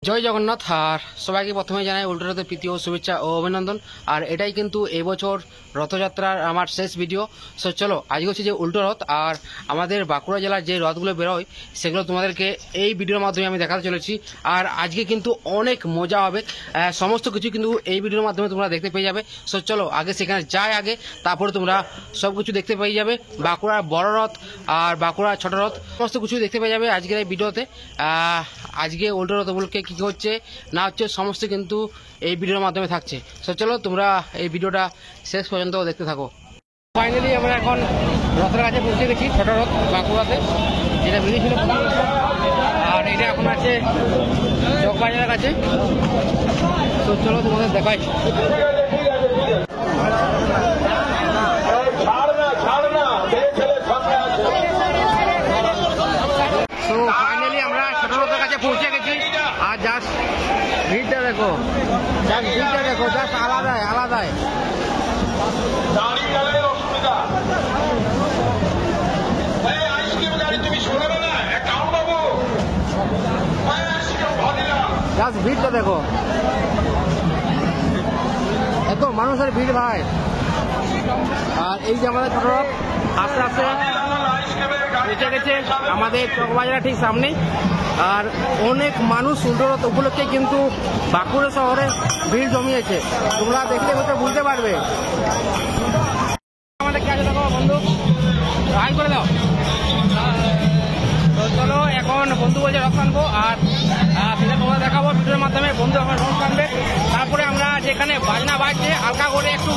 জয় জগন্নাথ। আর সবাইকে প্রথমে জানাই উল্টো রথের প্রীতি ও শুভেচ্ছা ও অভিনন্দন। আর এটাই কিন্তু এবছর রথযাত্রার আমার শেষ ভিডিও। সো চলো, আজকে হচ্ছে যে উল্টো রথ, আর আমাদের বাঁকুড়া জেলার যে রথগুলো বেরোয় সেগুলো তোমাদেরকে এই ভিডিওর মাধ্যমে আমি দেখাতে চলেছি। আর আজকে কিন্তু অনেক মজা হবে, সমস্ত কিছু কিন্তু এই ভিডিওর মাধ্যমে তোমরা দেখতে পেয়ে যাবে। সো চলো আগে সেখানে যাই, আগে তারপরে তোমরা সব কিছু দেখতে পেয়ে যাবে। বাঁকুড়ার বড় রথ আর বাঁকুড়ার ছোট রথ সমস্ত কিছু দেখতে পেয়ে যাবে আজকের এই ভিডিওতে। আজকে উল্টো রথ উপলক্ষে কী হচ্ছে না হচ্ছে সমস্ত কিন্তু এই ভিডিওর মাধ্যমে থাকছে। সো চলো তোমরা এই ভিডিওটা শেষ পর্যন্ত দেখতে থাকো। ফাইনালি আমরা এখন রথের কাছে পৌঁছে গেছি, ছোট রথ বাঁকুড়াতে যেটা বেরিয়েছিল। আর এটা এখন আছে চকবাজারের কাছে। তো চলো তোমাদের দেখাই। তো ফাইনালি আমরা ছোট রথের কাছে পৌঁছে গেছি। আর জাস্ট ভিড়টা দেখো, জাস্ট আলাদাই। জাস্ট ভিড়টা দেখো, এত মানুষের ভিড় ভাই। আর এই যে আমাদের ছোট রথ আস্তে আস্তে পৌঁছে গেছে আমাদের চকবাজার ঠিক সামনে। আর অনেক মানুষ উল্টো রথ উপলক্ষে কিন্তু বাঁকুড়া শহরে ভিড় জমিয়েছে, তোমরা দেখলে হয়তো বুঝতে পারবে। আমাদের কি আছে দেখো বন্ধু, হাই করে দাও। তো চলো এখন বন্ধু বলছে রথ টানবো, আর সেটা তোমরা দেখাবো ভিডিওর মাধ্যমে। বন্ধু এখন রথ টানবে, তারপরে আমরা যেখানে বাজনা বাজছে হালকা করে একটু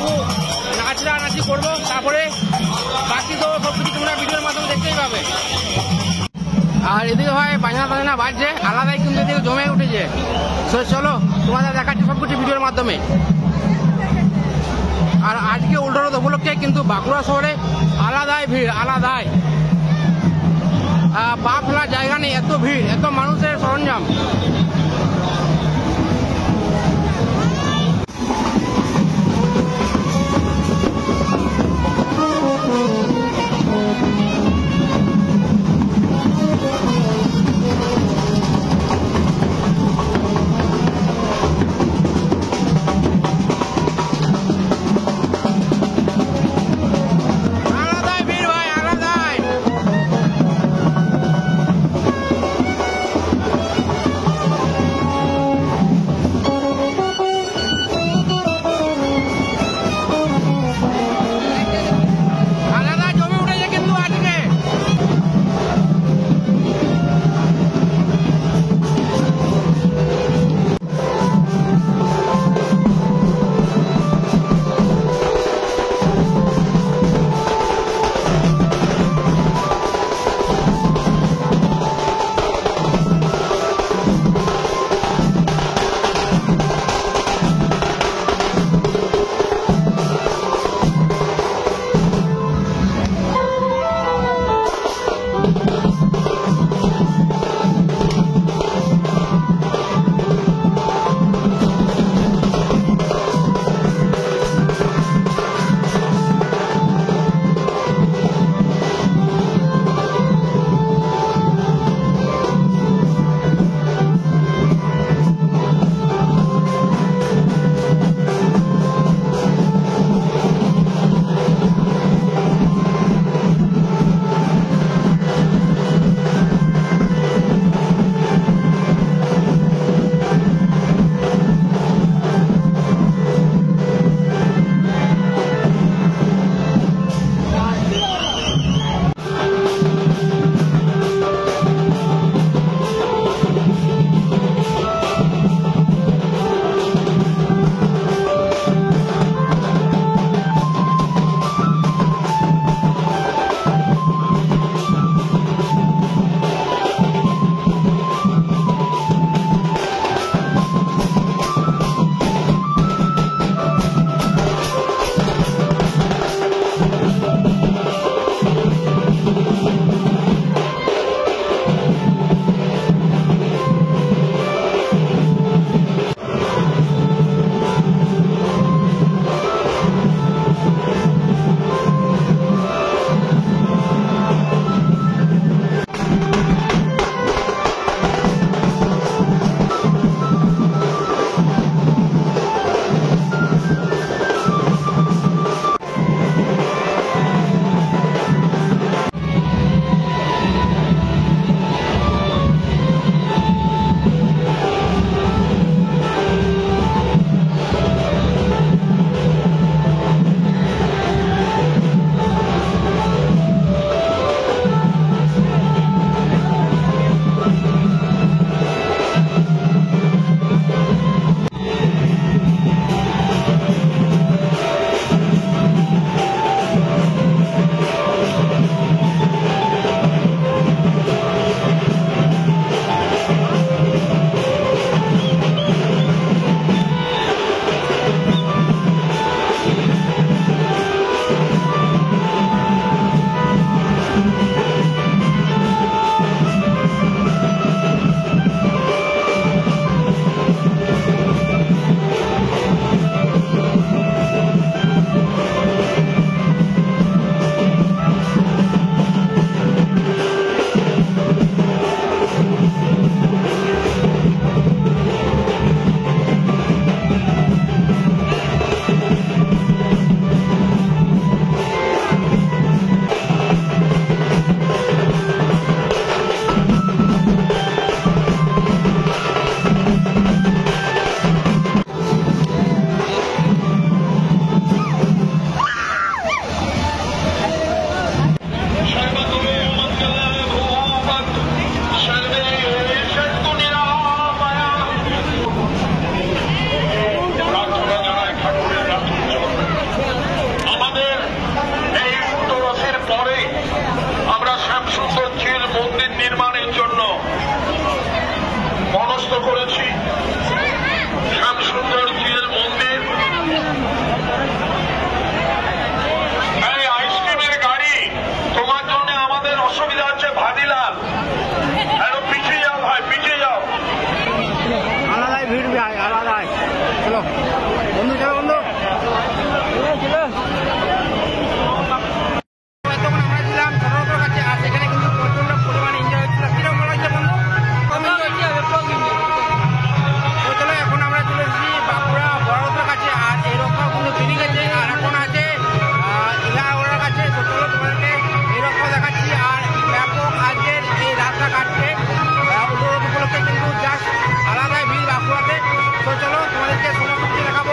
নাচি করবো, তারপরে বাকি তো সব কিছু তোমরা ভিডিওর মাধ্যমে দেখতেই পাবে। আর এদিকে ভাই বাজনা বাজছে আলাদাই, কিন্তু এদিকে জমে উঠেছে। তো চলো তোমাদের দেখাচ্ছি সব কিছু ভিডিওর মাধ্যমে। আর আজকে উল্টো রথ উপলক্ষে কিন্তু বাঁকুড়া শহরে আলাদাই ভিড়, আলাদাই। পা ফেলার জায়গা নেই, এত ভিড়, এত মানুষের সরঞ্জাম। চলো বন্ধু, চলো বন্ধু। তখন আমরা ছিলাম ছোটর কাছে, আর সেখানে কিন্তু প্রচন্ড পরিমাণে এনজয় হচ্ছিল। কিরকম লাগছে বন্ধু? তো চলো এখন আমরা চলে এসেছি বাঁকুড়া বড়দের কাছে, আর এই রকম কিন্তু ফিরে গেছে, আর এখন আছে ইলাহাওড়ার কাছে। তো চলো তোমাদেরকে এই রকম দেখাচ্ছি। আর ব্যাপক আজকের এই রাস্তা কাটছে উল্টো রথ উপলক্ষে কিন্তু জাস্ট আলাদাই ভিড় বাঁকুড়াতে। তো চলো তোমাদেরকে সমস্ত কিছু দেখাবো।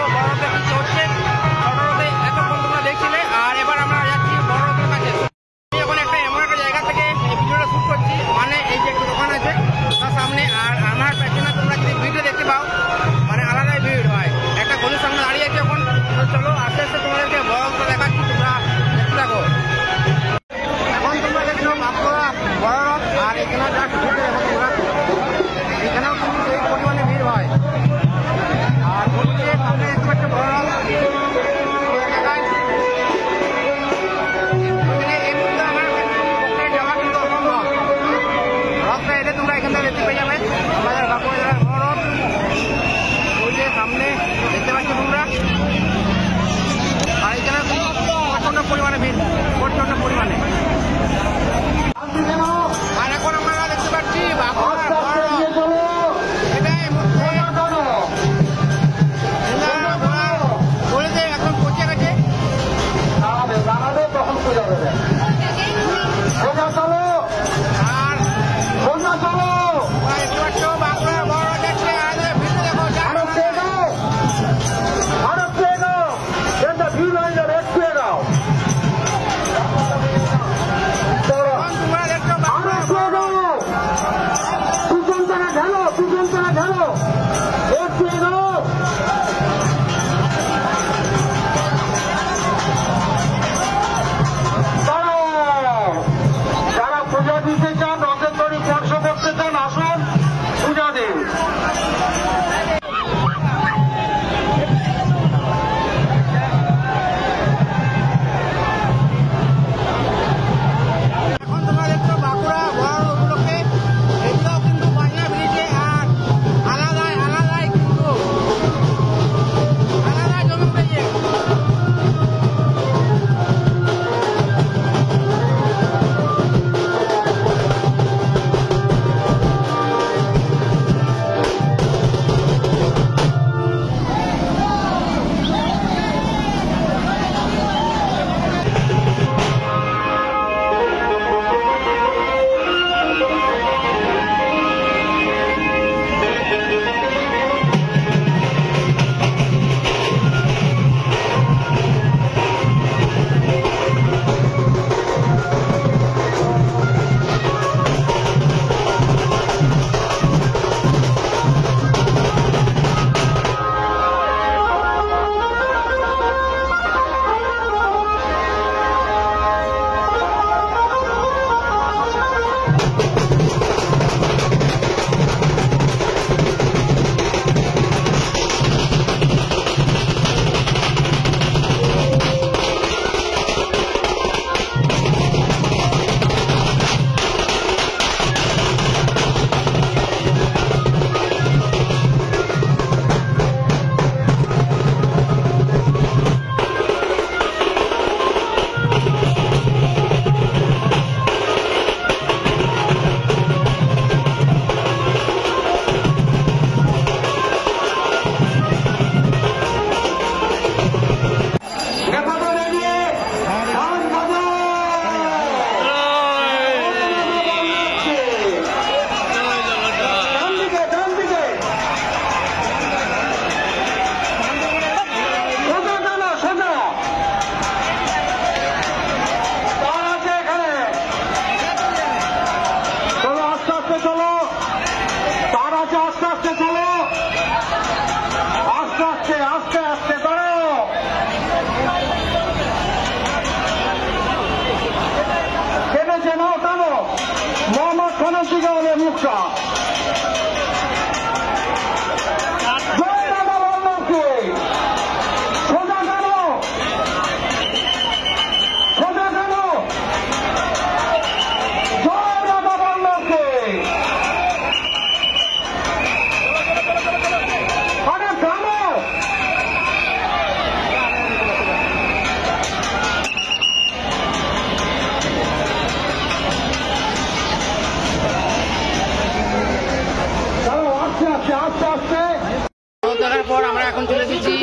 দেখার পর আমরা এখন চলে এসেছি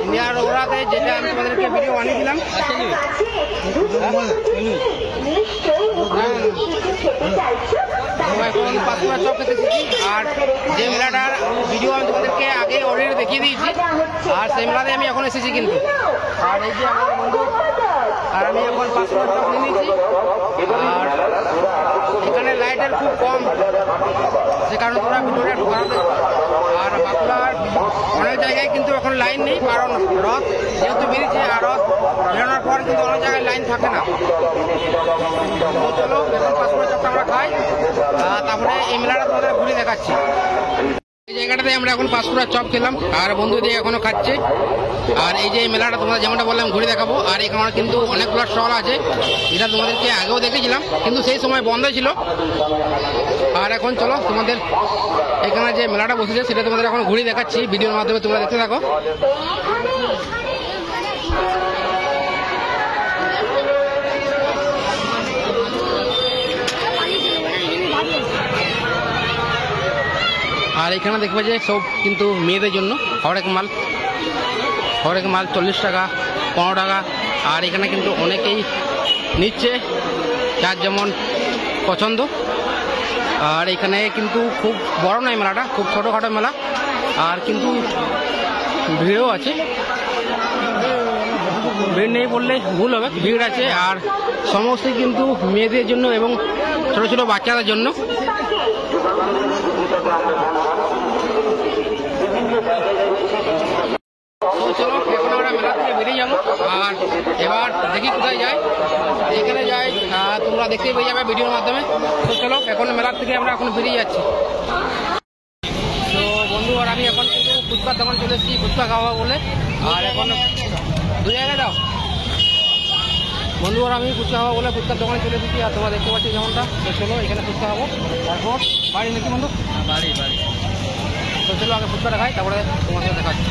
ইন্ডিয়ার ওরাতে, যেটা আমি তোমাদেরকে ভিডিও বানিয়েছিলাম। এখন পাঁচকুড়া চপ খেতে এসেছি, আর যে মেলাটার ভিডিও আমি তোমাদেরকে আগে অলরেডি দেখিয়ে দিয়েছি, আর সেই মেলাতে আমি এখন এসেছি কিন্তু। আর এই যে আমার বন্ধু আর আমি এখন পাঁচকুড়া চপ নিয়ে নিয়েছি। আর এখানে লাইটের খুব কম, সে কারণে তোমরা ভিডিওটা একটু খারাপ দেখবে। আর বাঁকুড়ার অনেক জায়গায় কিন্তু এখন লাইন নেই, কারণ রথ যেহেতু বেরিয়েছে, আর রথ বেরোনোর পর কিন্তু অনেক জায়গায় লাইন থাকে না। তো চলো এখন পাঁচকুড়া চপটা আমরা খাই, তারপরে এই মেলাটা তোমাদের ঘুরে দেখাচ্ছি। এই জায়গাটাতে আমরা এখন পাঁচকুড়া চপ খেলাম, আর বন্ধু দিয়ে এখনো খাচ্ছে। আর এই যে মেলাটা তোমরা যেমনটা বললাম ঘুরে দেখাবো, আর এখানে কিন্তু অনেকগুলো স্টল আছে, যেটা তোমাদেরকে আগেও দেখেছিলাম, কিন্তু সেই সময় বন্ধ ছিল। আর এখন চলো তোমাদের এখানে যে মেলাটা বসেছে সেটা তোমাদের এখন ঘুরে দেখাচ্ছি ভিডিওর মাধ্যমে, তোমরা দেখতে থাকো। আর এখানে দেখবে যে সব কিন্তু মেয়েদের জন্য হরেক মাল 40 টাকা 15 টাকা। আর এখানে কিন্তু অনেকেই নিচ্ছে, যার যেমন পছন্দ। আর এখানে কিন্তু খুব বড় নয় মেলাটা, খুব ছোটোখাটো মেলা, আর কিন্তু ভিড়ও আছে। ভিড় নেই বললে ভুল হবে, ভিড় আছে। আর সমস্তই কিন্তু মেয়েদের জন্য এবং ছোটো ছোটো বাচ্চাদের জন্য। চলো এখন আমরা মেলা থেকে বেরিয়ে যাবো, আর এবার দেখি কোথায় যাই। এখানে যাই তোমরা দেখতেই পেয়ে যাবে ভিডিওর মাধ্যমে। তো চলো এখন মেলার থেকে আমরা এখন বেরিয়ে যাচ্ছি। তো বন্ধু আর আমি এখন কিন্তু ফুচকার দোকান চলে এসেছি ফুচকা খাওয়া বলে। আর এখন 2 জায়গায় দাও বন্ধু আর আমি ফুচকা খাওয়া বলে ফুচকার দোকানে চলে এসেছি, আর তোমরা দেখতে পাচ্ছি যেমনটা। তো চলো এখানে ফুচকা খাবো, তারপর বাড়ি নাকি বন্ধু? বাড়ি। তো চলো আগে ফুচকাটা খাই, তারপরে তোমার সাথে দেখাচ্ছি।